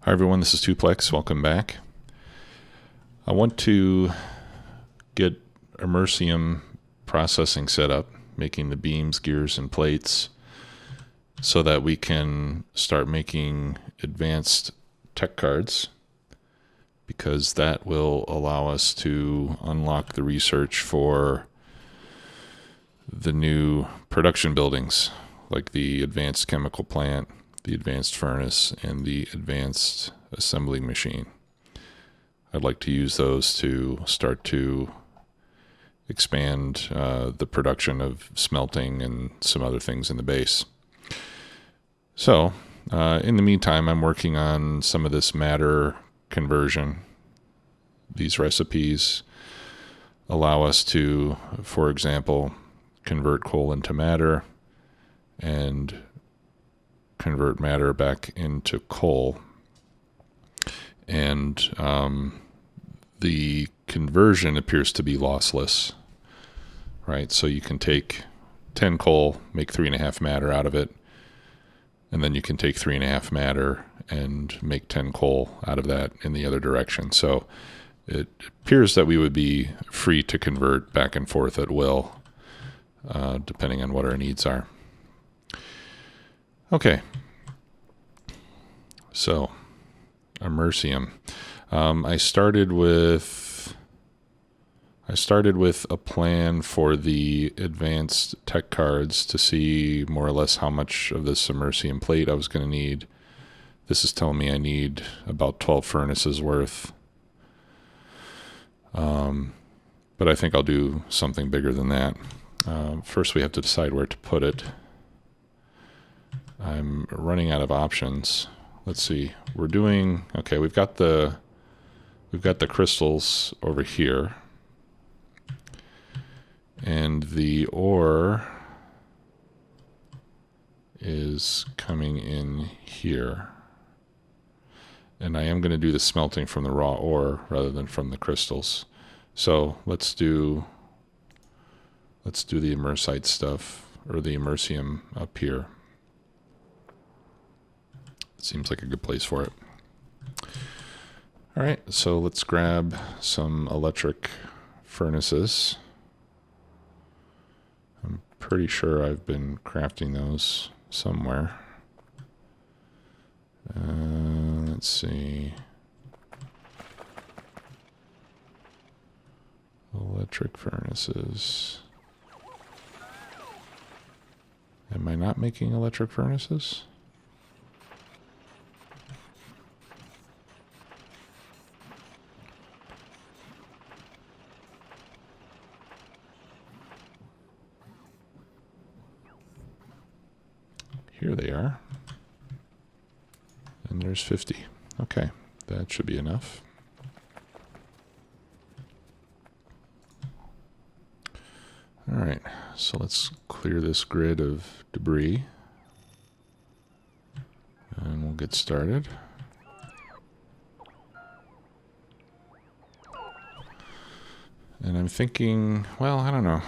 Hi everyone, this is Tuplex. Welcome back. I want to get Imersite processing set up, making the beams, gears, and plates so that we can start making advanced tech cards, because that will allow us to unlock the research for the new production buildings, like the advanced chemical plant, the advanced furnace, and the advanced assembly machine. I'd like to use those to start to expand the production of smelting and some other things in the base. So in the meantime, I'm working on some of this matter conversion. These recipes allow us to, for example, convert coal into matter and convert matter back into coal. And the conversion appears to be lossless, right? So you can take 10 coal, make 3.5 matter out of it, and then you can take 3.5 matter and make 10 coal out of that in the other direction. So it appears that we would be free to convert back and forth at will, depending on what our needs are. Okay, so Imersite. I started with a plan for the advanced tech cards to see more or less how much of this Imersite plate I was going to need. This is telling me I need about 12 furnaces worth. But I think I'll do something bigger than that. First, we have to decide where to put it. I'm running out of options. Let's see. We're doing okay. We've got the crystals over here, and the ore is coming in here. And I am going to do the smelting from the raw ore rather than from the crystals. So let's do the Imersite stuff, or the Imersite up here. Seems like a good place for it. All right, so let's grab some electric furnaces. I'm pretty sure I've been crafting those somewhere. Let's see. Electric furnaces. Am I not making electric furnaces? Here they are. And there's 50. Okay, that should be enough. All right, so let's clear this grid of debris. And we'll get started. And I'm thinking, well, I don't know.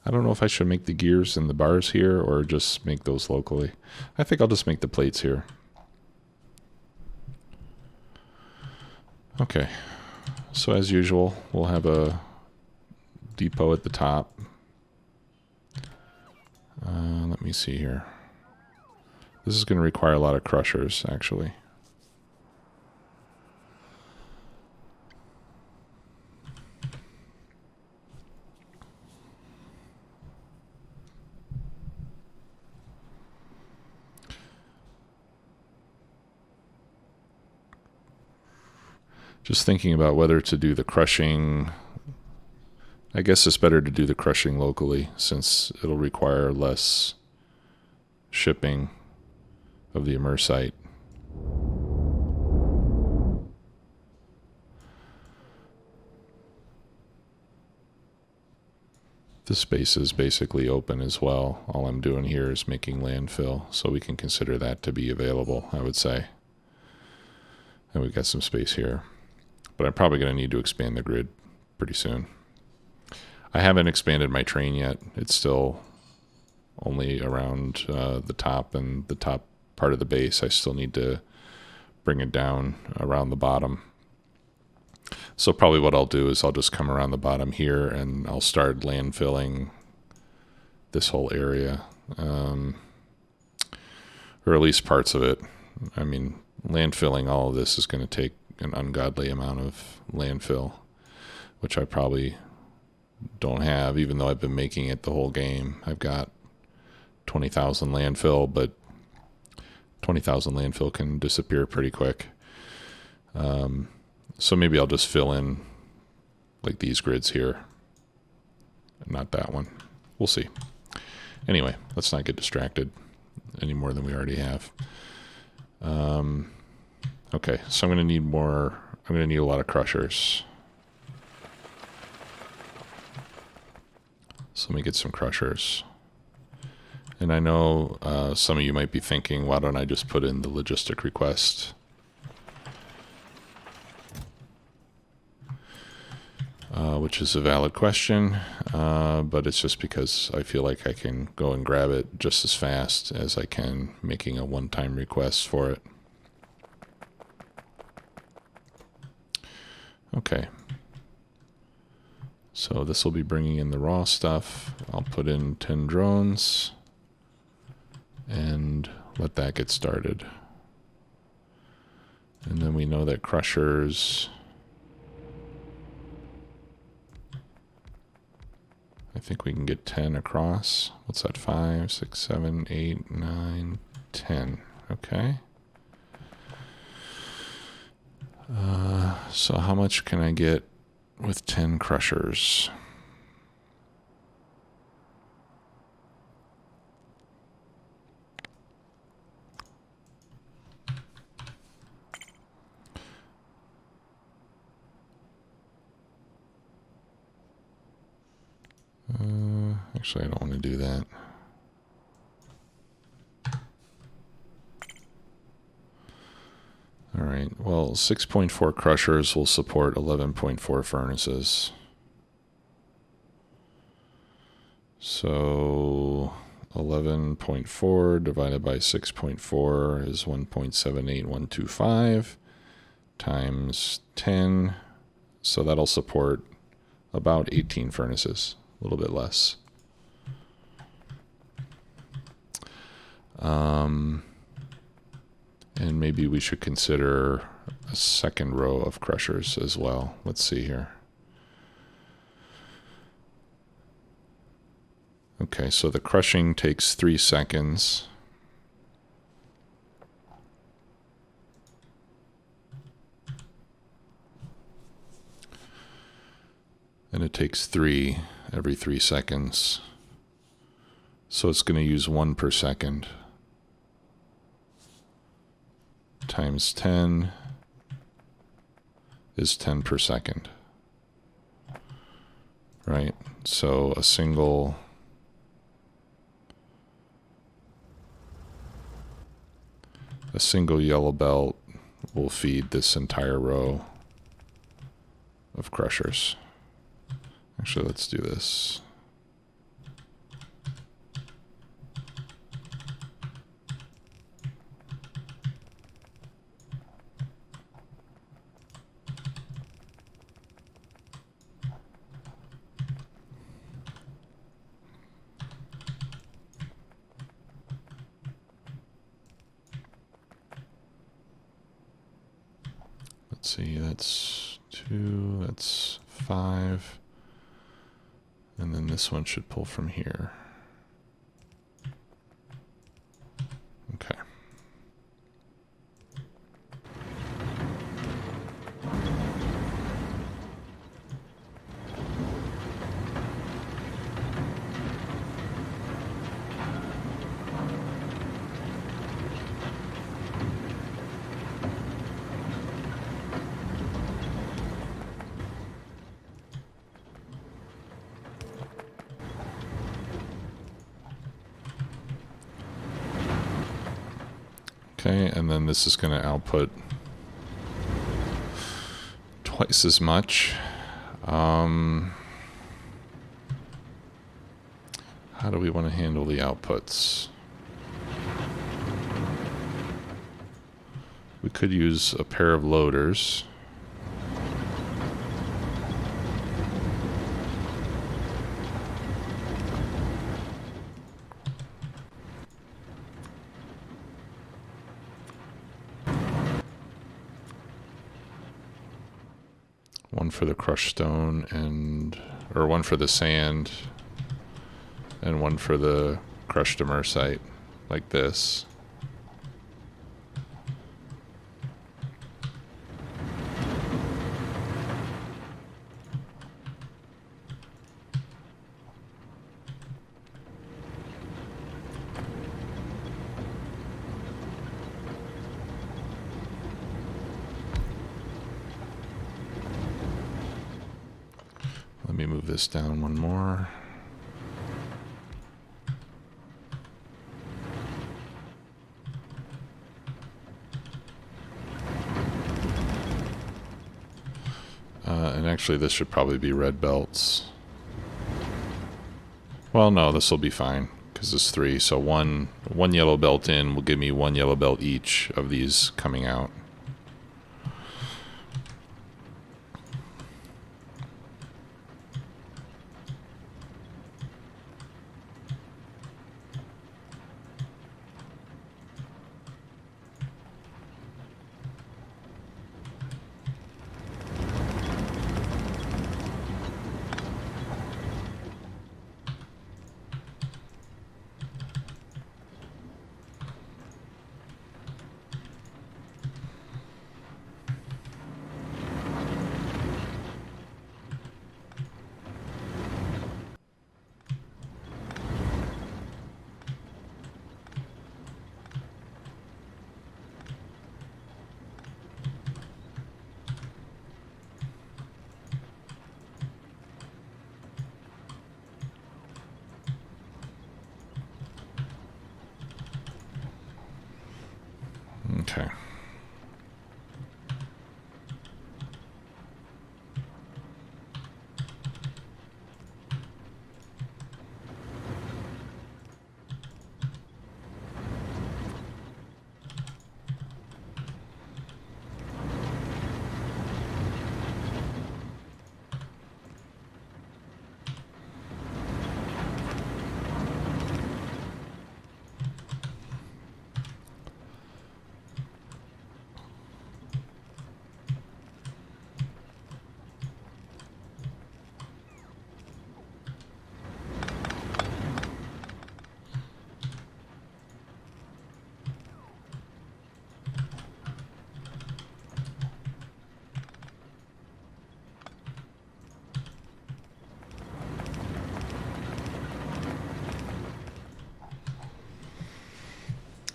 I don't know if I should make the gears and the bars here or just make those locally. I think I'll just make the plates here. Okay, so as usual, we'll have a depot at the top. Let me see here. This is going to require a lot of crushers, actually. Just thinking about whether to do the crushing. I guess it's better to do the crushing locally, since it'll require less shipping of the Imersite. The space is basically open as well. All I'm doing here is making landfill, so we can consider that to be available, I would say. And we've got some space here. But I'm probably going to need to expand the grid pretty soon. I haven't expanded my train yet. It's still only around the top and the top part of the base. I still need to bring it down around the bottom. So probably what I'll do is I'll just come around the bottom here and I'll start landfilling this whole area, or at least parts of it. I mean, landfilling all of this is going to take an ungodly amount of landfill, which I probably don't have, even though I've been making it the whole game. I've got 20,000 landfill, but 20,000 landfill can disappear pretty quick. So maybe I'll just fill in like these grids here, not that one. We'll see. Anyway, let's not get distracted any more than we already have. Okay, so I'm going to need more. I'm going to need a lot of crushers. So let me get some crushers. And I know some of you might be thinking, why don't I just put in the logistic request? Which is a valid question, but it's just because I feel like I can go and grab it just as fast as I can making a one-time request for it. Okay. So this will be bringing in the raw stuff. I'll put in 10 drones and let that get started. And then we know that crushers, I think we can get 10 across. What's that? 5, 6, 7, 8, 9, 10. Okay. So how much can I get with 10 crushers? Actually, I don't want to do that. All right, well, 6.4 crushers will support 11.4 furnaces. So 11.4 divided by 6.4 is 1.78125 times 10. So that'll support about 18 furnaces, a little bit less. And maybe we should consider a second row of crushers as well. Let's see here. Okay, so the crushing takes 3 seconds. And it takes 3 every 3 seconds. So it's going to use 1 per second. Times 10 is 10 per second. Right? So a single yellow belt will feed this entire row of crushers. Actually, let's do this. Let's see, that's 2, that's 5. And then this one should pull from here. Okay. Okay, and then this is going to output twice as much. How do we want to handle the outputs? We could use a pair of loaders. One for the crushed stone or one for the sand and one for the crushed Imersite, like this. Let me move this down one more. And actually this should probably be red belts. Well, no, this will be fine because it's 3. So one yellow belt in will give me 1 yellow belt each of these coming out. Okay.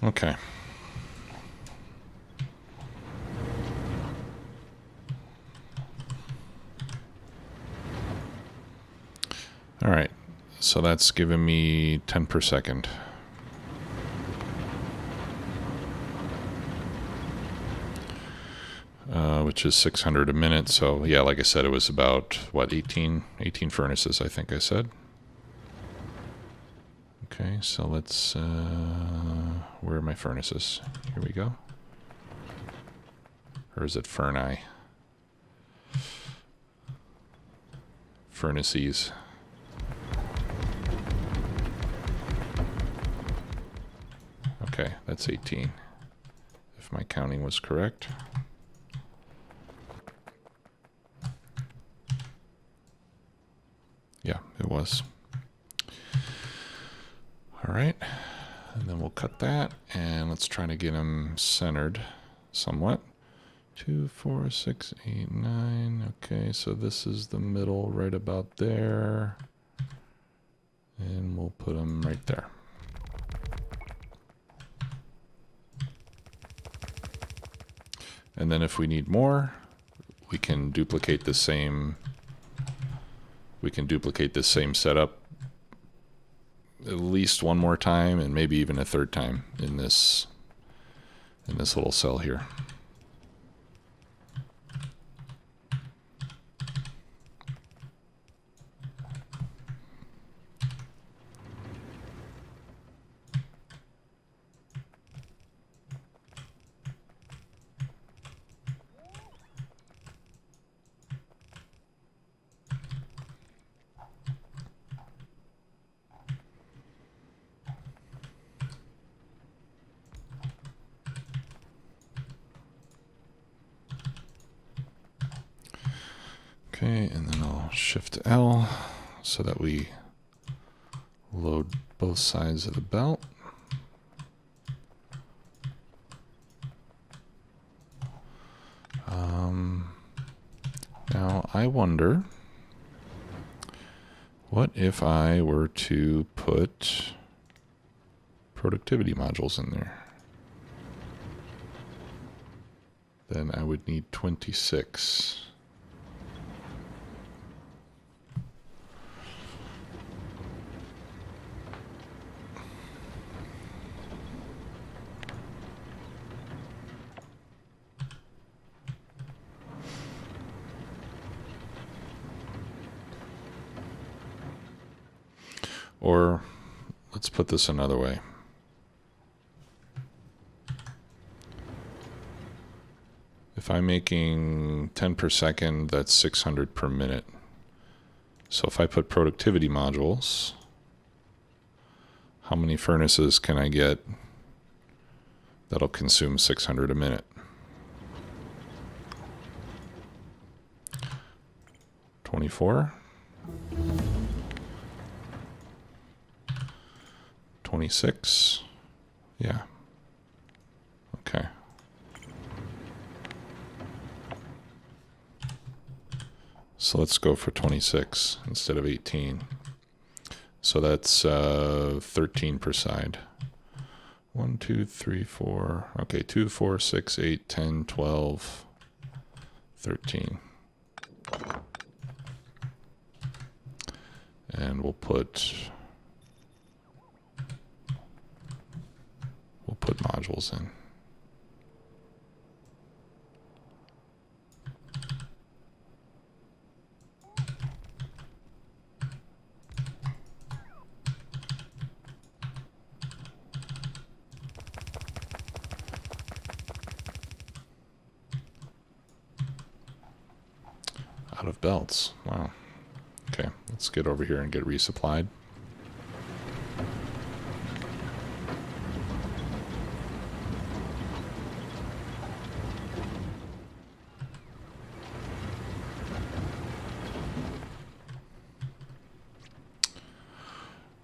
Okay. All right. So that's giving me 10 per second. Which is 600 a minute. So yeah, like I said, it was about, what, 18 furnaces, I think I said. Okay, so let's, where are my furnaces? Here we go. Or is it FNEI? Furnaces. Okay, that's 18. If my counting was correct. Yeah, it was. All right, and then we'll cut that, and let's try to get them centered somewhat. 2, 4, 6, 8, 9. Okay, so this is the middle right about there. And we'll put them right there. And then if we need more, we can duplicate the same setup at least one more time, and maybe even a third time in this little cell here. Okay, and then I'll Shift L so that we load both sides of the belt. Now I wonder, what if I were to put productivity modules in there? Then I would need 26. Or let's put this another way. If I'm making 10 per second, that's 600 per minute. So if I put productivity modules, how many furnaces can I get that'll consume 600 a minute? 24? 26? Yeah. Okay. So let's go for 26 instead of 18. So that's 13 per side. 1, 2, 3, 4. Okay, 2, 4, 6, 8, 10, 12, 13. And we'll put modules in. Out of belts. Wow. Okay, let's get over here and get resupplied.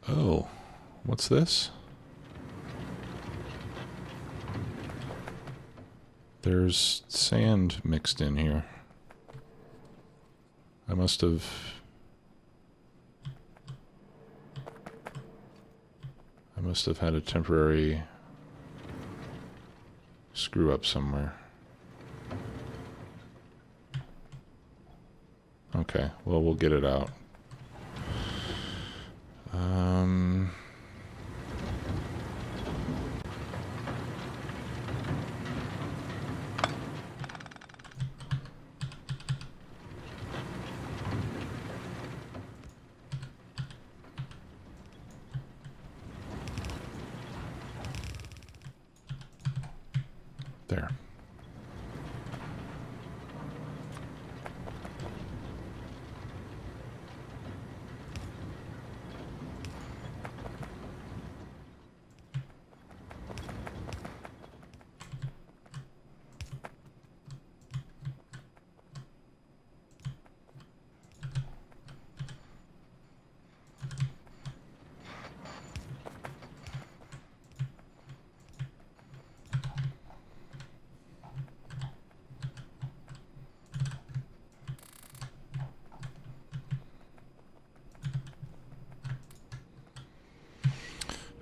Oh, what's this? There's sand mixed in here. I must have had a temporary screw up somewhere. Okay, well, we'll get it out. There.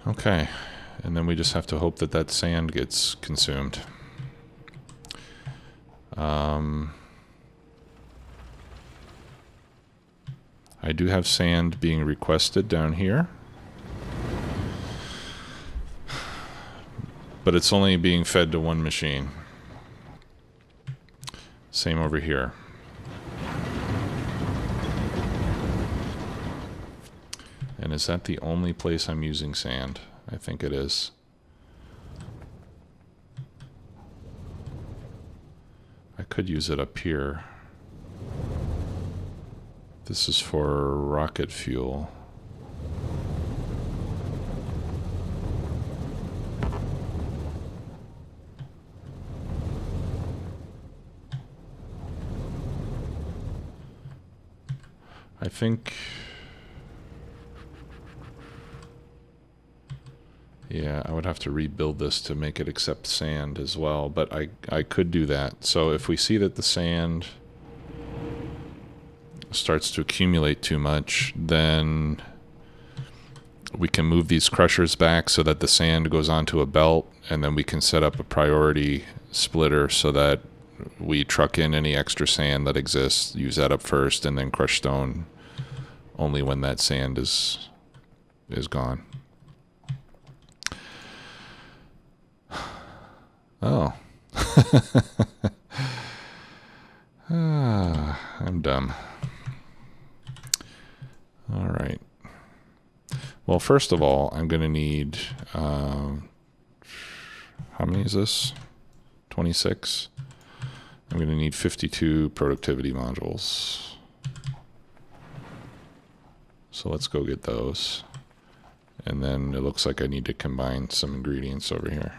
Okay, and then we just have to hope that that sand gets consumed. I do have sand being requested down here, but it's only being fed to one machine. Same over here. And is that the only place I'm using sand? I think it is. I could use it up here. This is for rocket fuel. I think... Yeah, I would have to rebuild this to make it accept sand as well, but I could do that. So if we see that the sand starts to accumulate too much, then we can move these crushers back so that the sand goes onto a belt, and then we can set up a priority splitter so that we truck in any extra sand that exists, use that up first, and then crush stone only when that sand is gone. Oh. I'm dumb. All right. Well, first of all, I'm going to need... how many is this? 26? I'm going to need 52 productivity modules. So let's go get those. And then it looks like I need to combine some ingredients over here.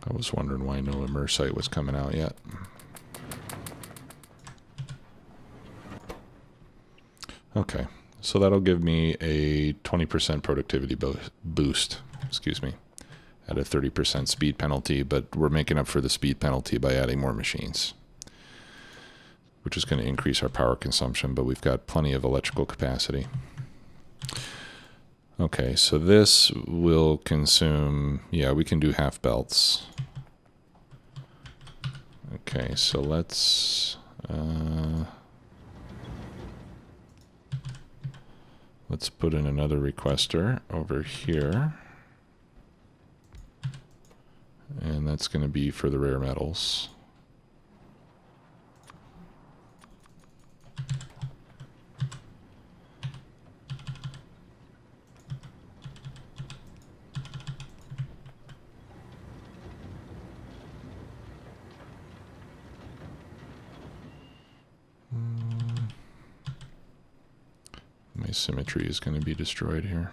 I was wondering why no Imersite was coming out yet. Okay, so that'll give me a 20% productivity boost, excuse me, at a 30% speed penalty, but we're making up for the speed penalty by adding more machines, which is going to increase our power consumption, but we've got plenty of electrical capacity. Okay, so this will consume, yeah, we can do half belts. Okay, so let's put in another requester over here. And that's going to be for the rare metals. My symmetry is going to be destroyed here.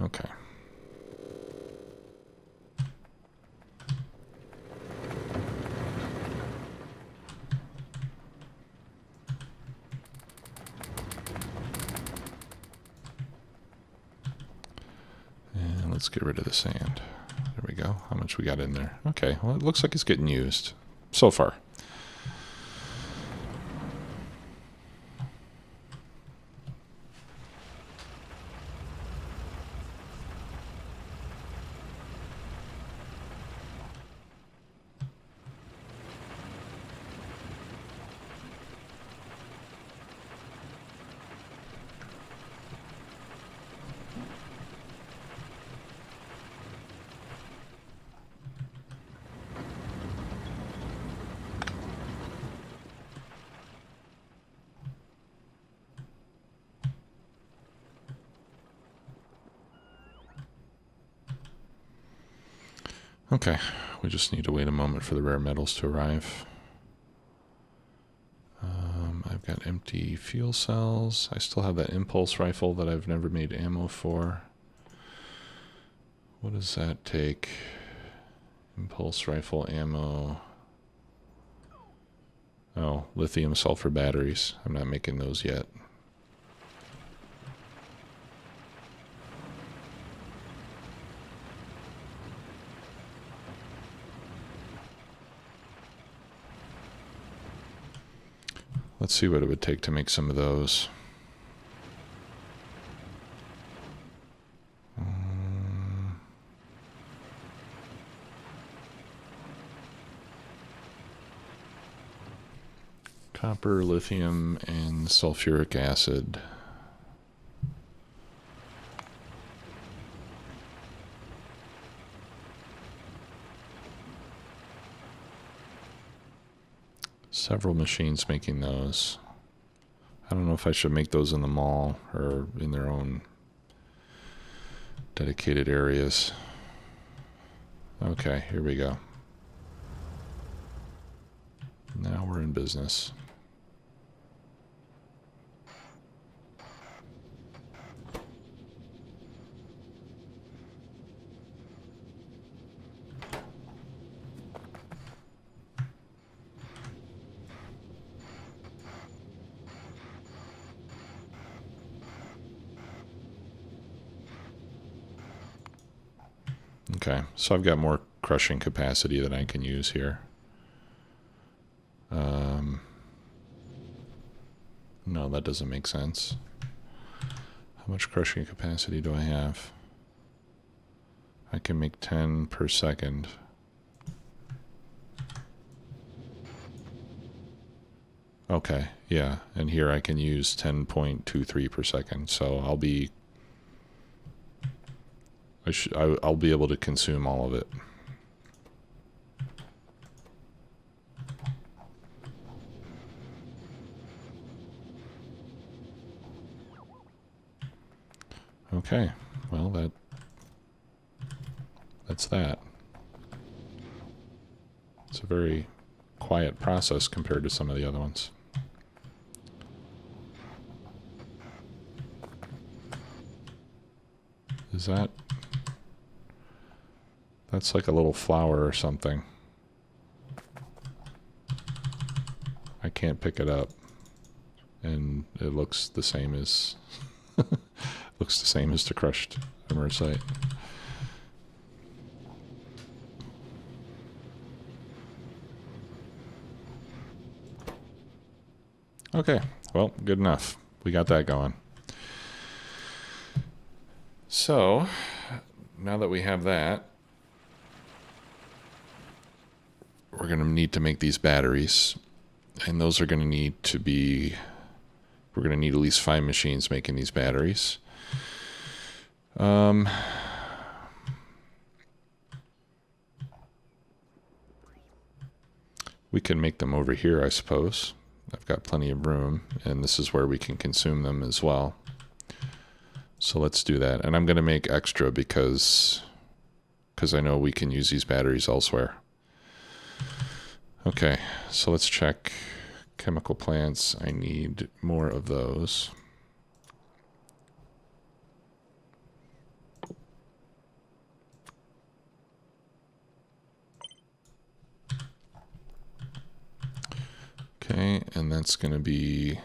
Okay. And let's get rid of the sand. There we go. How much we got in there? Okay, well, it looks like it's getting used so far. Okay, we just need to wait a moment for the rare metals to arrive. I've got empty fuel cells. I still have that impulse rifle that I've never made ammo for. What does that take? Impulse rifle ammo. Oh, lithium sulfur batteries. I'm not making those yet. Let's see what it would take to make some of those. Copper, lithium, and sulfuric acid. Several machines making those. I don't know if I should make those in the mall or in their own dedicated areas. Okay, here we go. Now we're in business. Okay, so I've got more crushing capacity that I can use here. No, that doesn't make sense. How much crushing capacity do I have? I can make 10 per second. Okay, yeah, and here I can use 10.23 per second, so I'll be I'll be able to consume all of it. Okay, well that's that. It's a very quiet process compared to some of the other ones. Is that... That's like a little flower or something. I can't pick it up. And it looks the same as... looks the same as the crushed Imersite. Okay, well, good enough. We got that going. So, now that we have that, we're going to need to make these batteries. And those are going to need to be... We're going to need at least 5 machines making these batteries. We can make them over here, I suppose. I've got plenty of room, and this is where we can consume them as well. So let's do that. And I'm going to make extra because I know we can use these batteries elsewhere. Okay, so let's check chemical plants. I need more of those. Okay, and that's going to be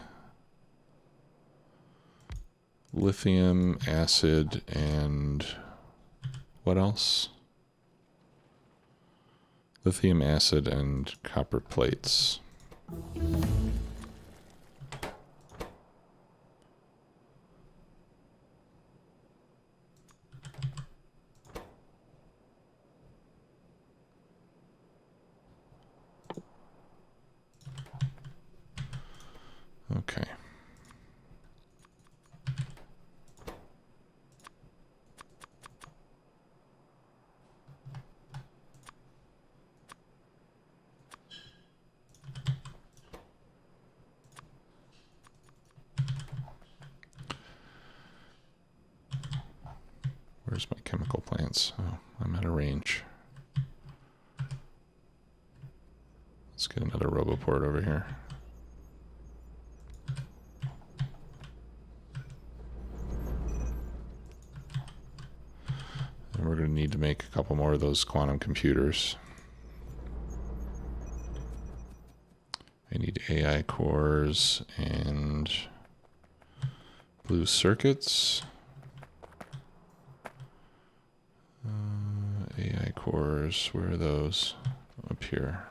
lithium, acid, and what else? Lithium, acid, and copper plates. Okay. Where's my chemical plants? Oh, I'm out of range. Let's get another RoboPort over here. And we're going to need to make a couple more of those quantum computers. I need AI cores and blue circuits. AI cores, where are those? Up here.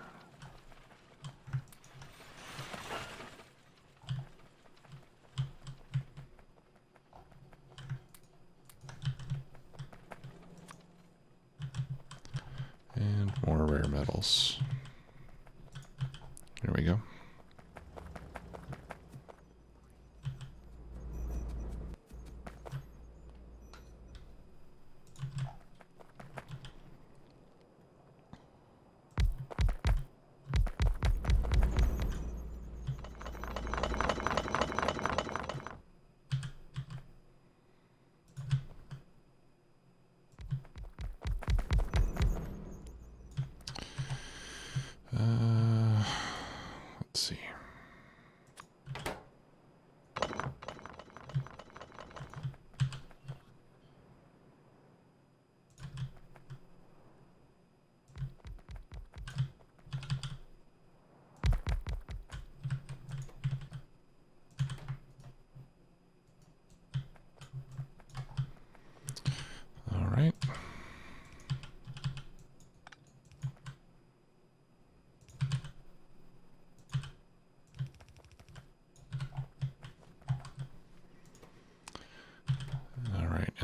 And more rare metals. There we go.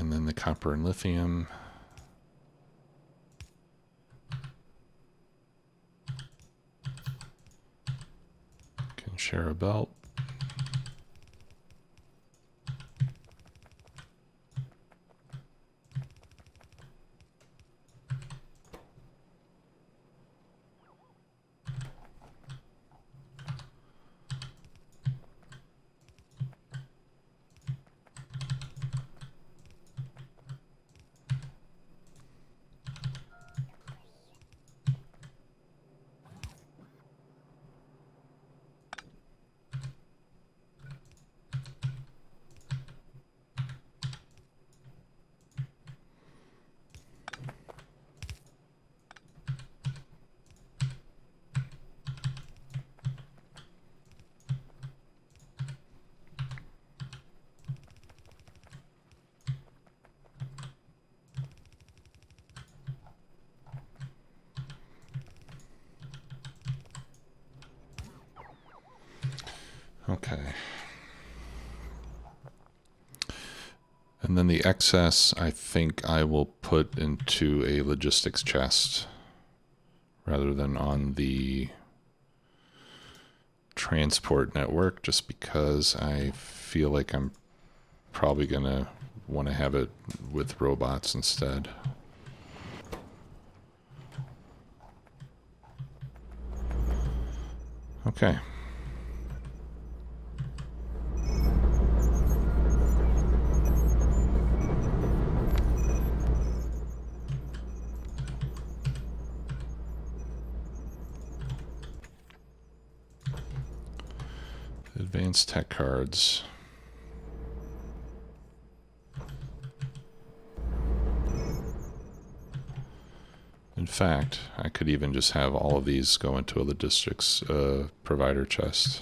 And then the copper and lithium. Can share a belt. Okay. And then the excess, I think I will put into a logistics chest rather than on the transport network, just because I feel like I'm probably going to want to have it with robots instead. Okay. Advanced tech cards. In fact, I could even just have all of these go into a logistics provider chest.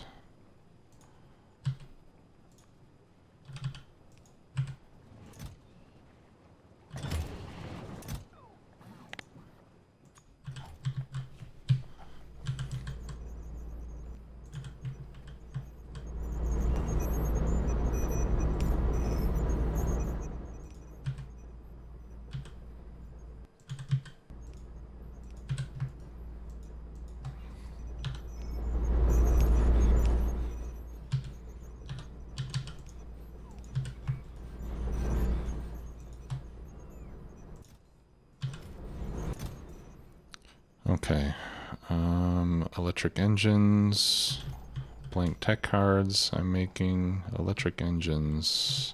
Okay, electric engines, blank tech cards. I'm making electric engines.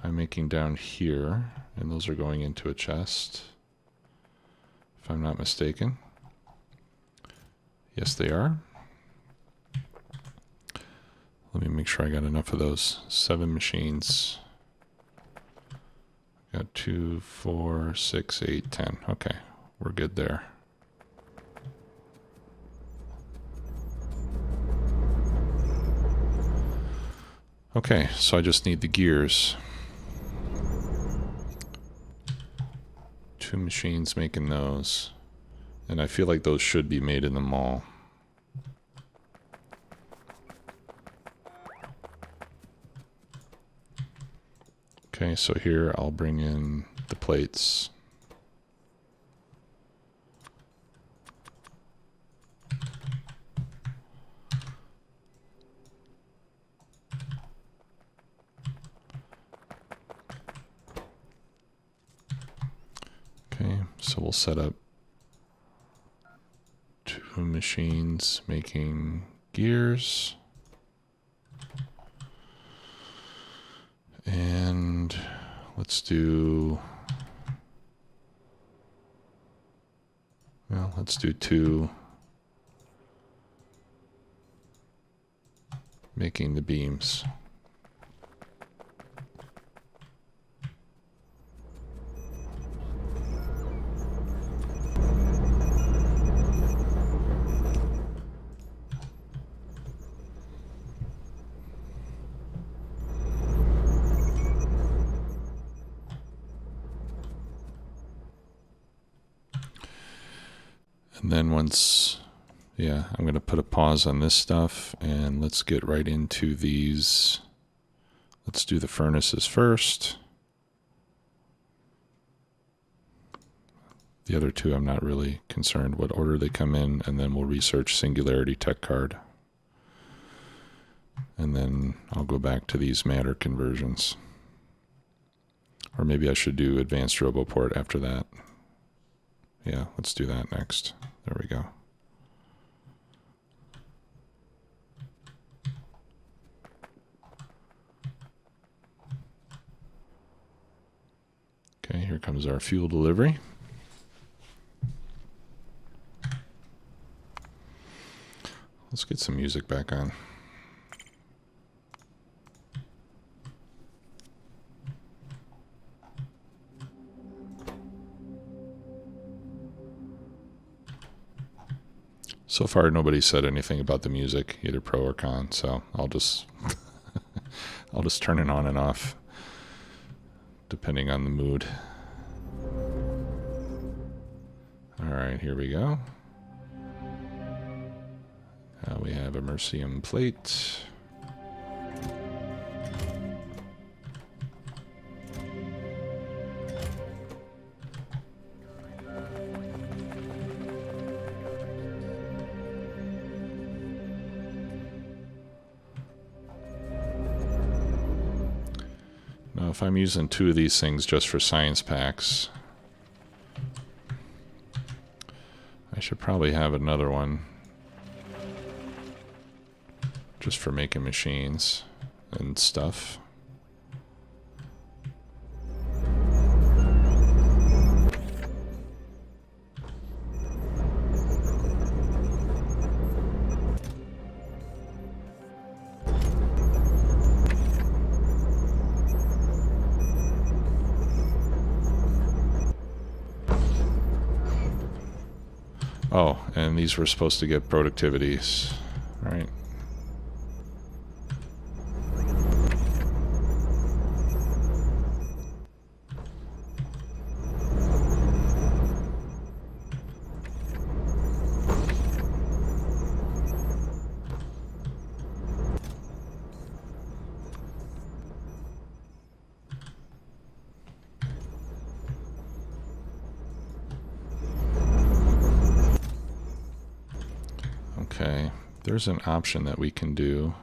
I'm making down here, and those are going into a chest, if I'm not mistaken. Yes, they are. Let me make sure I got enough of those. 7 machines. Got 2, 4, 6, 8, 10. Okay, we're good there. Okay, so I just need the gears. 2 machines making those. And I feel like those should be made in the mall. Okay, so here I'll bring in the plates. Okay, so we'll set up 2 machines making gears. And let's do, well, let's do 2 making the beams. And then once, yeah, I'm going to put a pause on this stuff and let's get right into these. Let's do the furnaces first. The other two I'm not really concerned what order they come in, and then we'll research Singularity Tech Card. And then I'll go back to these matter conversions. Or maybe I should do Advanced Roboport after that. Yeah, let's do that next. There we go. Okay, here comes our fuel delivery. Let's get some music back on. So far, nobody said anything about the music, either pro or con, so I'll just I'll just turn it on and off, depending on the mood. All right, here we go. Now we have Immersium plate. Now, if I'm using two of these things just for science packs, I should probably have another one just for making machines and stuff. Oh, and these were supposed to get productivities, right? Okay, there's an option that we can do.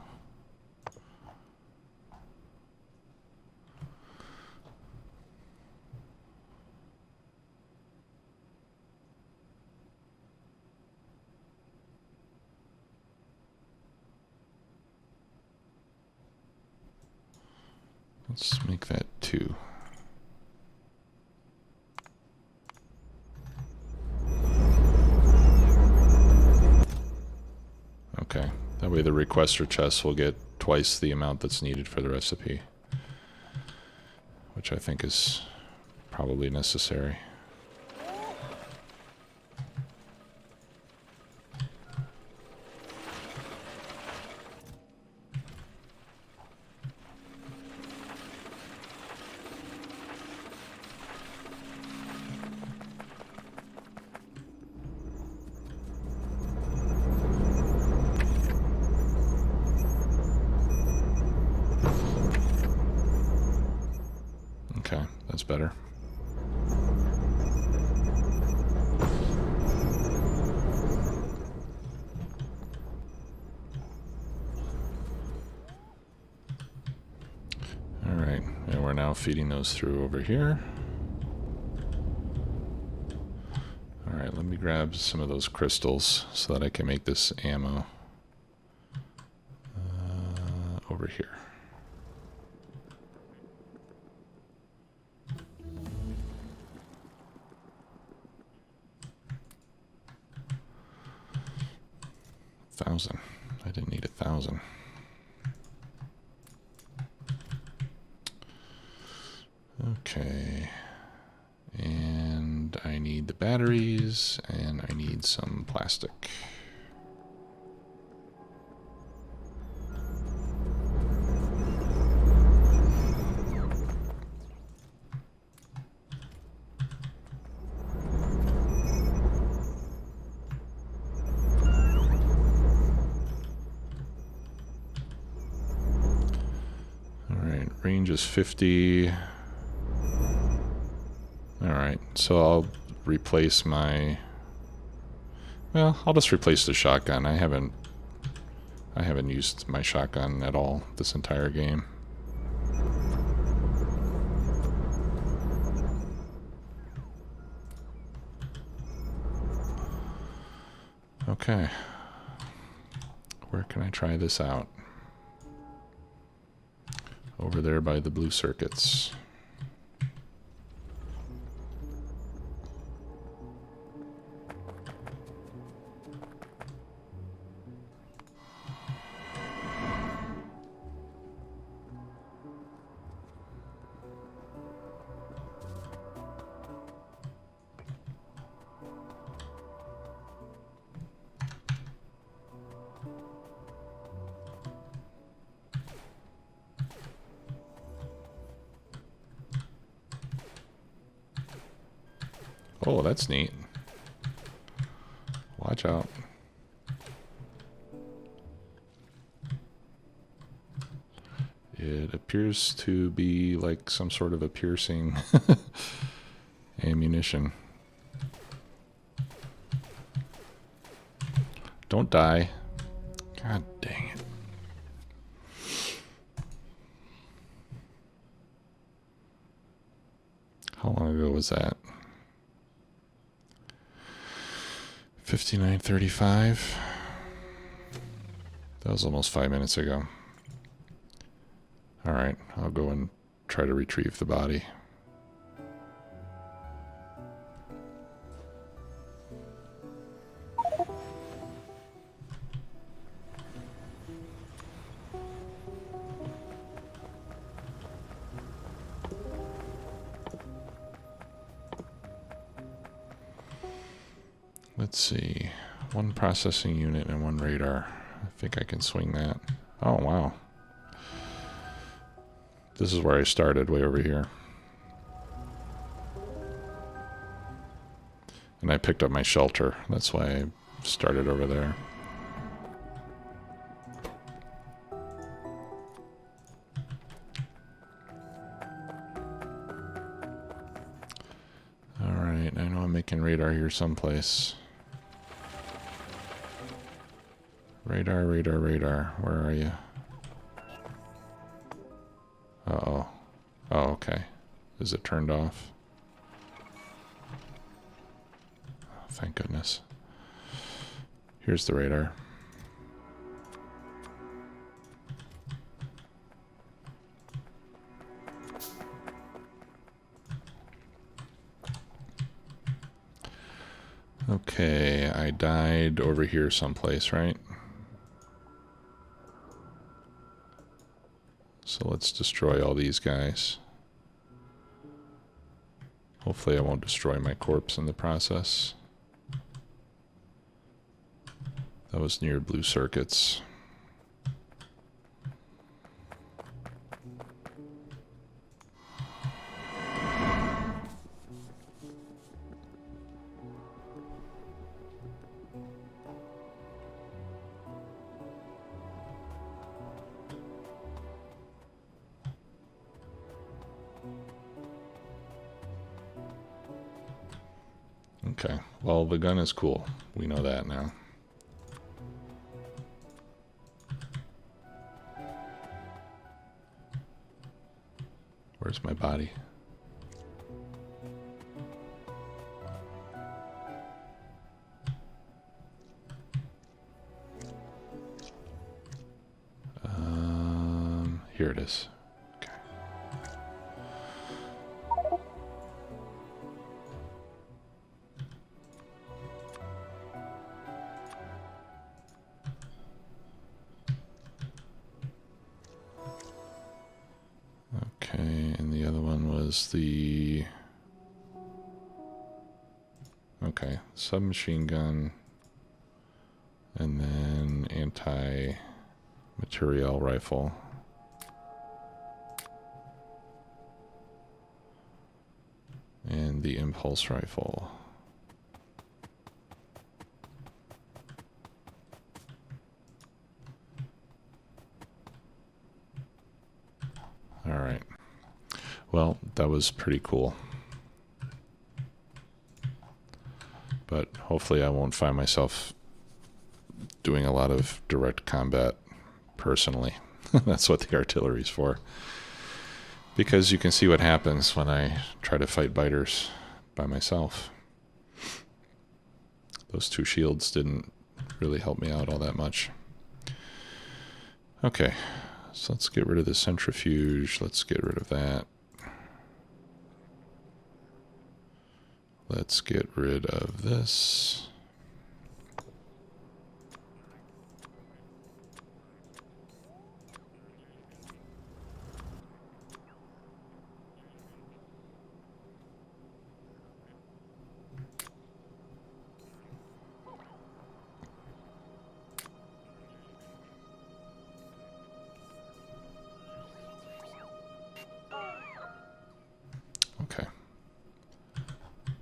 Let's make that 2. Okay, that way the requester chest will get twice the amount that's needed for the recipe, which I think is probably necessary. Okay, that's better. All right, and we're now feeding those through over here. All right, let me grab some of those crystals so that I can make this ammo over here. I didn't need 1,000. Okay, and I need the batteries, and I need some plastic. Range is 50. All right, so I'll replace my... Well, I'll just replace the shotgun. I haven't used my shotgun at all this entire game. Okay. Where can I try this out? Over there by the blue circuits. Oh, that's neat. Watch out. It appears to be like some sort of a piercing ammunition. Don't die. God dang it. How long ago was that? 59:35. That was almost 5 minutes ago. Alright, I'll go and try to retrieve the body. Let's see. One processing unit and one radar. I think I can swing that. Oh, wow. This is where I started, way over here. And I picked up my shelter. That's why I started over there. Alright, I know I'm making radar here someplace. Radar, radar, radar. Where are you? Uh-oh. Oh, okay. Is it turned off? Oh, thank goodness. Here's the radar. Okay, I died over here someplace, right? So let's destroy all these guys. Hopefully I won't destroy my corpse in the process. That was near blue circuits. Okay, well, the gun is cool. We know that now. Where's my body? Here it is. The submachine gun, and then anti-materiel rifle, and the impulse rifle. All right. Well, that was pretty cool. but hopefully I won't find myself doing a lot of direct combat personally. That's what the artillery's for. Because you can see what happens when I try to fight biters by myself. Those 2 shields didn't really help me out all that much. Okay, so let's get rid of the centrifuge. Let's get rid of that. Let's get rid of this. Okay.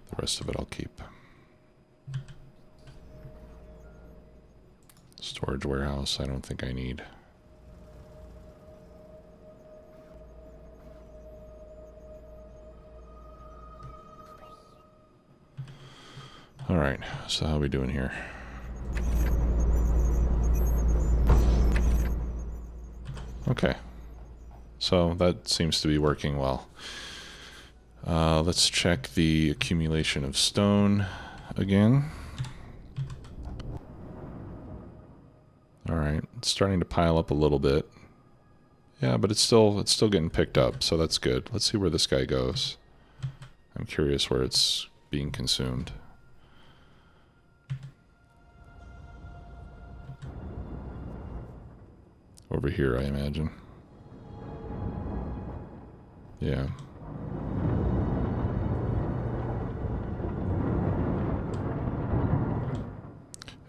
The rest of it I'll keep. Storage warehouse, I don't think I need. All right, so how are we doing here? Okay, so that seems to be working well. Let's check the accumulation of stone again. All right, it's starting to pile up a little bit. Yeah, but it's still getting picked up, so that's good. Let's see where this guy goes. I'm curious where it's being consumed. Over here, I imagine. Yeah.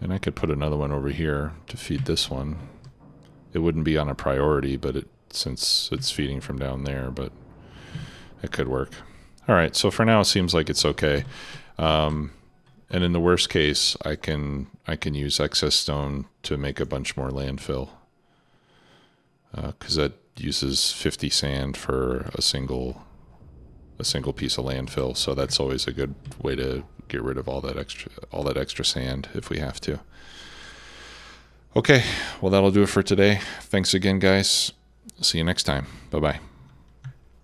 And I could put another one over here to feed this one. It wouldn't be on a priority, but since it's feeding from down there, but it could work. All right, so for now it seems like it's okay. And in the worst case, I can use excess stone to make a bunch more landfill. Because that uses 50 sand for a single piece of landfill, so that's always a good way to get rid of all that extra sand if we have to. Okay, well that'll do it for today. Thanks again, guys. See you next time. Bye-bye.